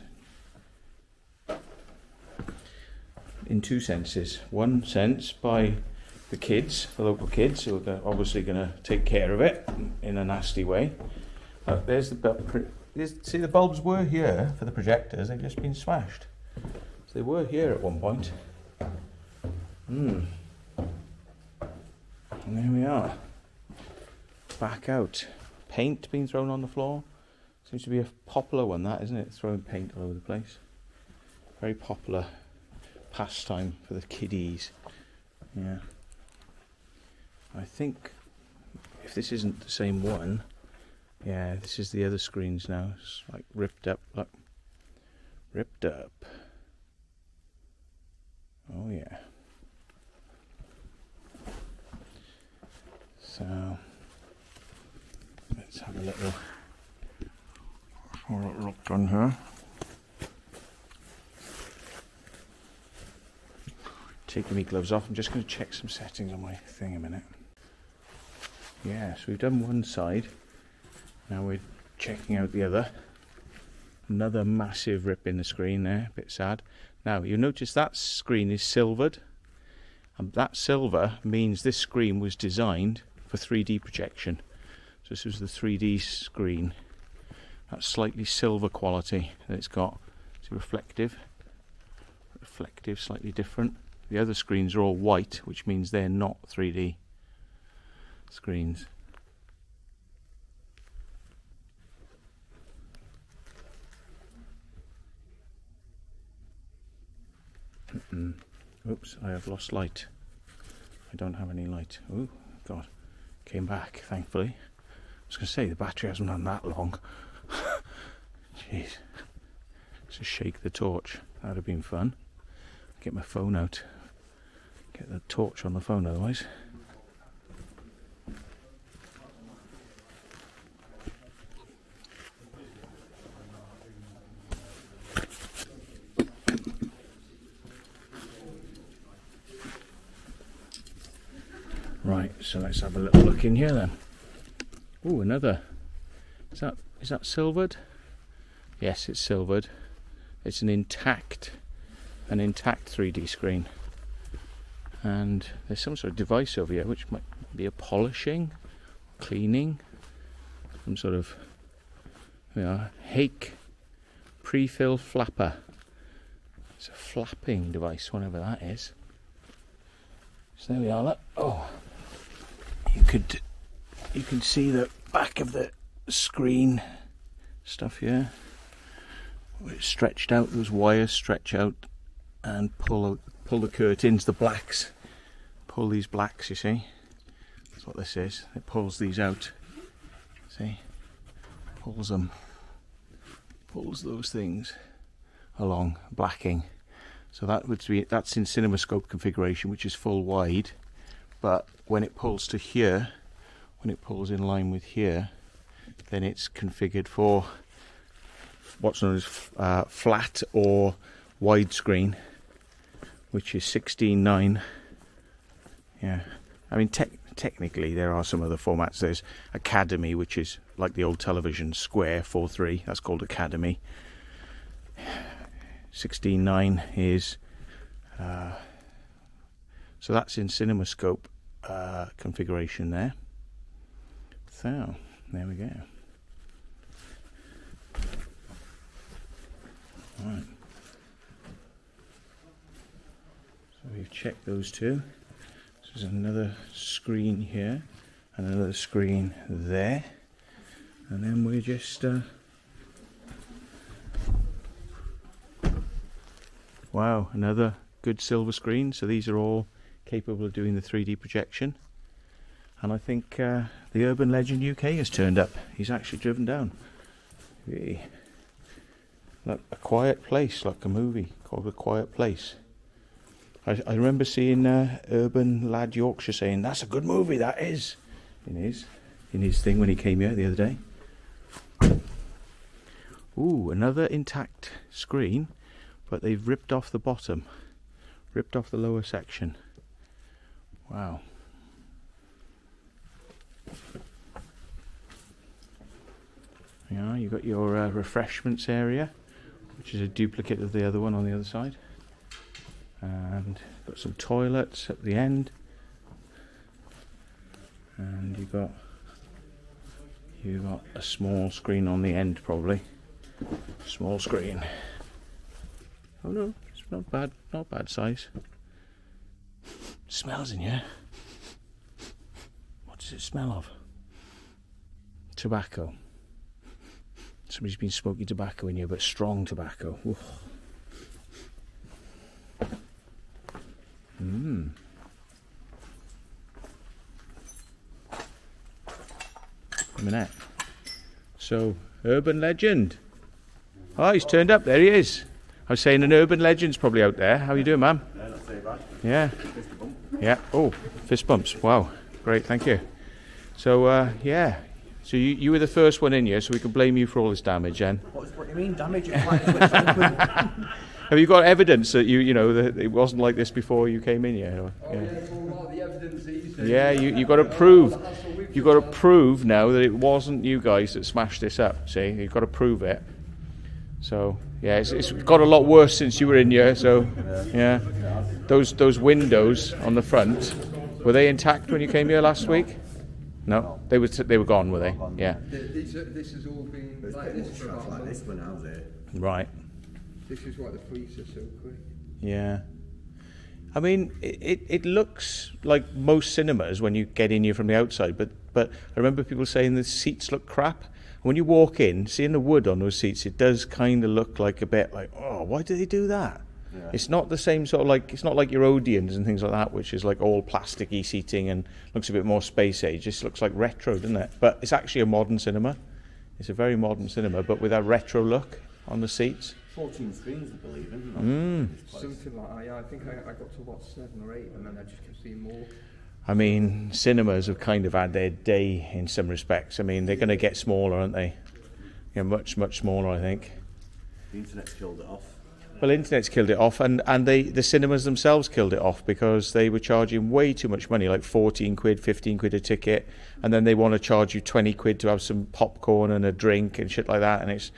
In 2 senses. One sense by the kids, the local kids, who are obviously going to take care of it in a nasty way. There's the see, the bulbs were here for the projectors. They've just been smashed. So they were here at one point. And there we are. Back out. Paint being thrown on the floor. Seems to be a popular one, that, isn't it? Throwing paint all over the place. Very popular pastime for the kiddies. Yeah. I think if this isn't the same one, yeah, this is the other screens now. It's like ripped up, look. Ripped up. Oh yeah. So let's have a little look on here. Taking my gloves off, I'm just going to check some settings on my thing a minute. Yeah, so we've done one side, now we're checking out the other. Another massive rip in the screen there, a bit sad. Now you'll notice that screen is silvered, and that silver means this screen was designed for 3D projection. So this was the 3D screen. That slightly silver quality that it's got. It's reflective, slightly different. The other screens are all white, which means they're not 3D screens. Oops, I have lost light. I don't have any light. Oh, God. Came back, thankfully. I was going to say, the battery hasn't run that long. Jeez. Just shake the torch. That would have been fun. Get my phone out. Get the torch on the phone otherwise. Right, so let's have a little look in here then. Oh, another. Is that silvered? Yes, it's silvered. It's an intact 3D screen. And there's some sort of device over here which might be a polishing, cleaning, some sort of Hake pre-fill flapper. It's a flapping device, whatever that is. So there we are. Look. Oh, you can see the back of the screen stuff here. It's stretched out. Those wires stretch out and pull the curtains, the blacks. Pull these blacks. You see, that's what this is. It pulls these out. See, pulls those things along, blacking. So that's in CinemaScope configuration, which is full wide. But when it pulls to here, when it pulls in line with here, then it's configured for what's known as flat or widescreen, which is 16:9. Yeah, I mean technically there are some other formats. There's Academy, which is like the old television square 4:3. That's called Academy. 16:9 is so that's in CinemaScope configuration there. So there we go. Right. So we've checked those two. So there's another screen here, and another screen there, and then we're just wow, another good silver screen. So these are all capable of doing the 3D projection. And I think the Urban Legend UK has turned up. He's actually driven down. Hey. Like A Quiet Place, like a movie called A Quiet Place. I remember seeing Urban Lad Yorkshire saying, "That's a good movie, that is," in his thing when he came here the other day. Ooh, another intact screen, but they've ripped off the bottom, ripped off the lower section. Wow. Yeah, you've got your refreshments area, which is a duplicate of the other one on the other side. And got some toilets at the end. And you've got a small screen on the end, probably. Small screen. Oh no, it's not bad size. Smells in here. What does it smell of? Tobacco. Somebody's been smoking tobacco in here, but strong tobacco. Oof. Mm. A minute. So, urban legend. Oh, he's turned up. There he is. I was saying an urban legend's probably out there. How are you doing, ma'am? Yeah, not too bad. Yeah. Fist bump. Yeah. Oh, fist bumps. Wow. Great. Thank you. So, yeah. So you were the first one in here, so we can blame you for all this damage, then. What do you mean, damage? It's like Have you got evidence that you know that it wasn't like this before you came in here? Or, Oh, yeah, it's all about the evidence that you said. yeah, you got to prove. You got to prove now that it wasn't you guys that smashed this up. See, you've got to prove it. So yeah, it's got a lot worse since you were in here. So yeah, those windows on the front, were they intact when you came here last week? No, they were gone, were they? Yeah. This has all been like this for about a month. when I was here. Right. This is why the fleece is so quick. Yeah. I mean, it looks like most cinemas when you get in here from the outside, but I remember people saying the seats look crap. When you walk in, seeing the wood on those seats, it does kind of look like a bit like, oh, why do they do that? Yeah. It's not the same sort of like, it's not like your Odeons and things like that, which is like all plasticky seating and looks a bit more space age. It just looks like retro, doesn't it? But it's actually a modern cinema. It's a very modern cinema, but with that retro look on the seats. 14 screens, I believe, isn't it? Something like that, yeah. I think I got to about 7 or 8 and then I just kept seeing more. I mean, cinemas have kind of had their day in some respects. I mean, they're going to get smaller, aren't they? Yeah, much, much smaller, I think. The internet's killed it off. Well, the internet's killed it off, and the cinemas themselves killed it off because they were charging way too much money, like 14 quid, 15 quid a ticket, and then they want to charge you 20 quid to have some popcorn and a drink and shit like that, and it's,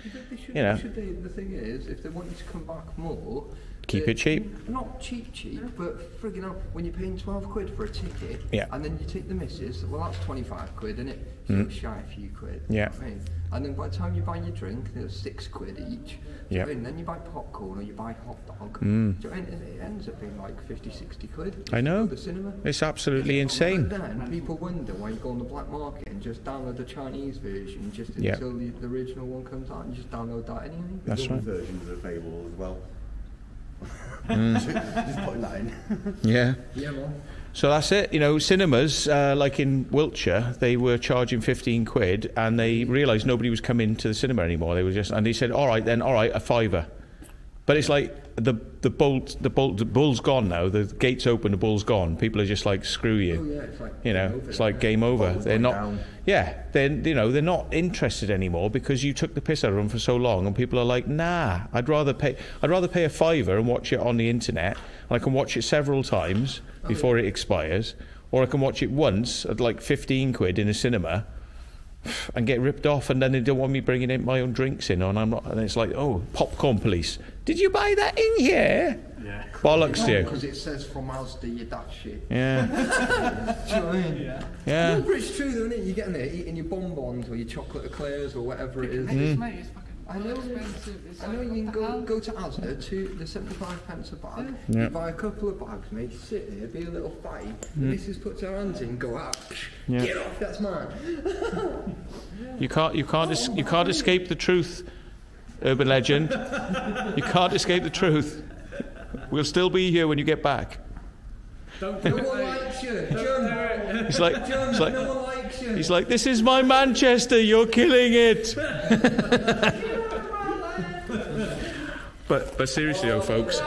you know. The thing is, if they want you to come back more, keep it cheap. Not cheap, but frigging hell, when you're paying 12 quid for a ticket, yeah, and then you take the missus, well, that's 25 quid, isn't it? So shy a few quid. Yeah. You know what I mean? And then by the time you buy your drink, there's 6 quid each. Yeah. And then you buy popcorn or you buy hot dog. Do you know what I mean? It ends up being like 50, 60 quid. I know. The cinema. It's absolutely insane. And then people wonder why you go on the black market and just download the Chinese version just until the original one comes out and just download that anyway. That's right. The versions are available as well. Just putting that in. Yeah. Yeah, man. So that's it. You know, cinemas, like in Wiltshire, they were charging 15 quid, and they realised nobody was coming to the cinema anymore. They were just, and they said, all right, a fiver. But it's like the bull's gone now. The gate's open, the bull's gone. People are just like, screw you. Oh, yeah, it's like you know, it's like game over. They're not. Down. Yeah, they're not interested anymore because you took the piss out of them for so long, and people are like, nah. I'd rather pay a fiver and watch it on the internet. And I can watch it several times before it expires, or I can watch it once at like 15 quid in a cinema and get ripped off, and then they don't want me bringing in my own drinks in, and I'm not. And it's like, oh, popcorn police. Did you buy that in here? Yeah. Bollocks to you. Because it says from Asda, you that shit. Yeah. Do you know what I mean? Yeah. No, but it's true though, isn't it? You're getting there eating your bonbons or your chocolate eclairs or whatever it is. Mate, it's fucking I know, expensive. It's I know like, you can what the hell? go to Asda, they're 75 pence a bag. Yeah. You buy a couple of bags, mate, sit there, be a little fight. The missus puts her hands in, go out, Yeah. get off, that's mine. You can't escape the truth, urban legend. You can't escape the truth. We'll still be here when you get back. No one likes you, John. It's like, No one likes you. he's like, this is my Manchester. You're killing it. But seriously though, folks,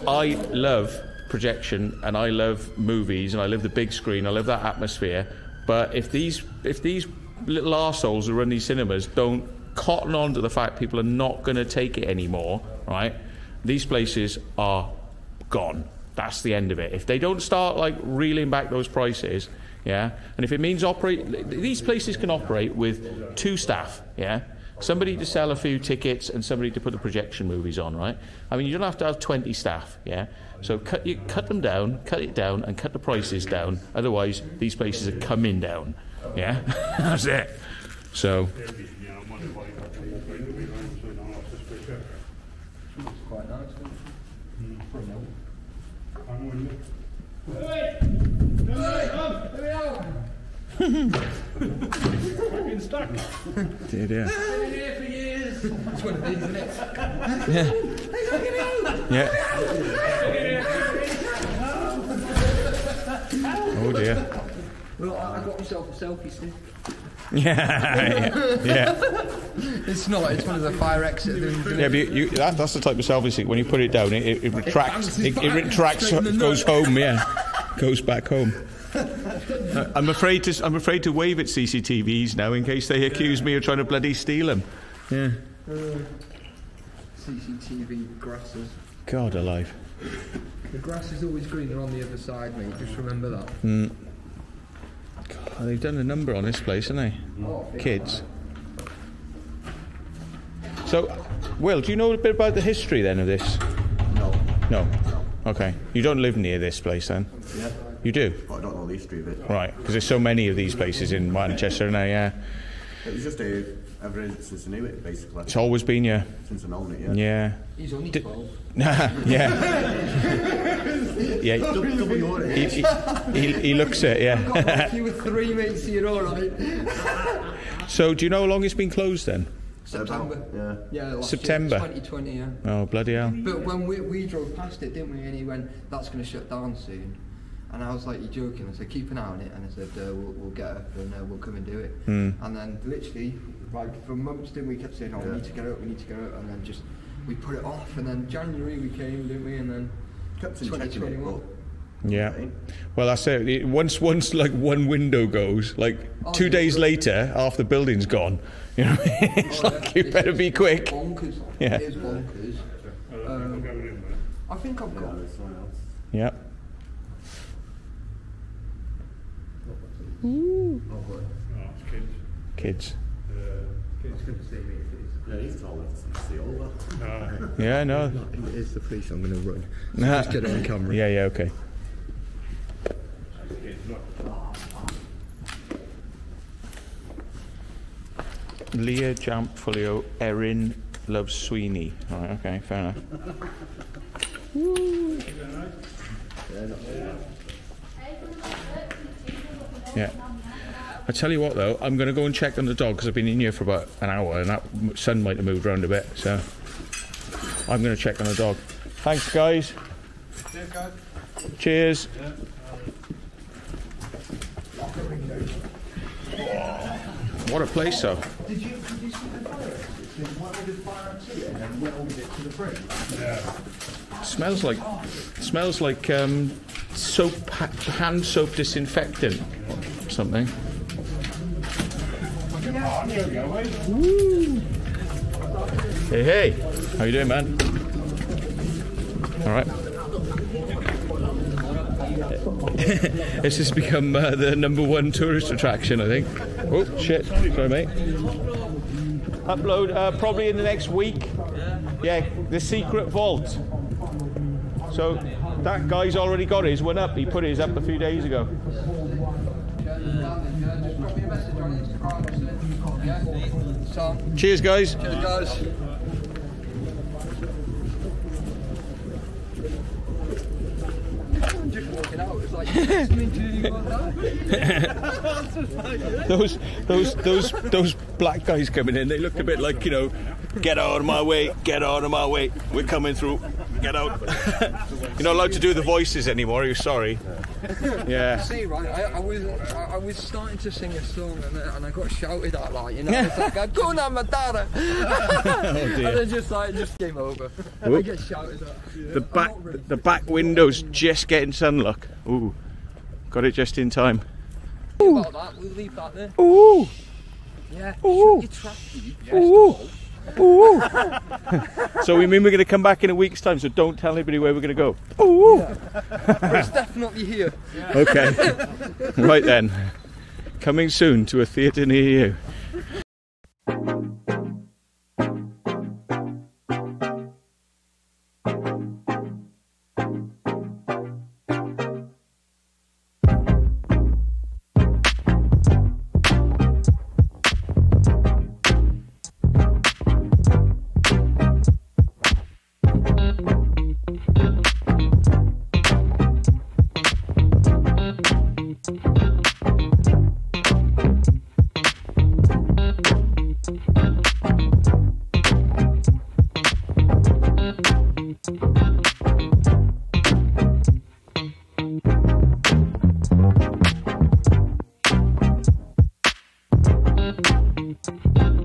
I love projection and I love movies and I love the big screen. I love that atmosphere. But if these little arseholes who run these cinemas don't cotton on to the fact people are not going to take it anymore, right? These places are gone. That's the end of it. If they don't start like reeling back those prices, yeah, and if it means these places can operate with 2 staff, yeah, somebody to sell a few tickets and somebody to put the projection movies on, right? I mean, you don't have to have 20 staff, yeah. So cut it down, and cut the prices down. Otherwise, these places are coming down, yeah. That's it. So. Quite nice, Fucking stuck. Dear, dear. Been here for years. It's one of these, isn't it? Yeah. Yeah. Oh dear. Well, I got myself a selfie stick. Yeah. It's not. It's one of the fire exit things. Yeah, but that's the type of selfie stick. When you put it down, it retracts. It retracts. Goes home. Yeah, goes back home. I'm afraid to wave at CCTVs now in case they accuse me of trying to bloody steal them. Yeah. CCTV grasses. God alive. The grass is always greener on the other side, mate. Just remember that. God, they've done a number on this place, haven't they? Kids. So, Will, do you know a bit about the history then of this? No. Okay. You don't live near this place then? Yeah. You do? But I don't know the history of it. Right, because there's so many of these places in Manchester now, yeah. It was just ever since I knew it, basically. It's always been, yeah. Since I known it, yeah. Yeah. He's only 12. Yeah. Yeah. Double your age. He looks it, yeah. If you were 3 mates, you're all right. So, do you know how long it's been closed then? September. Yeah, last September. year, 2020, yeah. Oh, bloody hell. But when we drove past it, didn't we? And he went, "That's going to shut down soon." And I was like, "You're joking?" I said, "Keep an eye on it." And I said, "We'll get her and we'll come and do it." And then literally, like for months, didn't we? Kept saying, "Oh, we need to get out, we need to get out," and then just we put it off. And then January we came, didn't we? And then Kept 2021. Yeah. Well, I say once like one window goes, like 2 days later, half the building's gone. You know what I mean? It's like you better be quick. Bonkers. Yeah. It is bonkers. I think I've got. Yeah. Kids. Yeah, he's tall enough to see all that. Yeah, no. It is the police. I'm going to run. Just get it on camera. Yeah, okay. Leah, Jamp, Folio, Erin loves Sweeney. All right, okay, fair enough. Yeah. I tell you what, though, I'm going to go and check on the dog because I've been in here for about an hour and that sun might have moved around a bit, so I'm going to check on the dog. Thanks, guys. Cheers, guys. Cheers. What a place, though. Did you see the fire exit? Why would the fire exit and then welded it to the fridge? Yeah. Smells like soap, hand soap disinfectant or something. Woo. Hey, how you doing, man? All right. This has become the #1 tourist attraction, I think. Oh shit! Sorry, mate. Upload probably in the next week. Yeah, the secret vault. So that guy's already got his one up. He put his up a few days ago. Cheers, guys. Cheers, guys. Just walking out, it's like those black guys coming in, they looked a bit like, you know, get out of my way, we're coming through, get out. You're not allowed to do the voices anymore, are you sorry? Yeah. See, right, I was starting to sing a song and I got shouted at, like, you know, it's like, Hakuna Matata. Oh dear. And then just came over. And I get shouted at. The back window's just getting sun look. Ooh, got it just in time. About that, we'll leave that there. Ooh. Yeah. Ooh. Shut your trap, you. Ooh. Ooh. So we mean we're going to come back in a week's time, so don't tell anybody where we're going to go. Ooh. But it's definitely here. Okay. Right then. Coming soon to a theatre near you. Bye.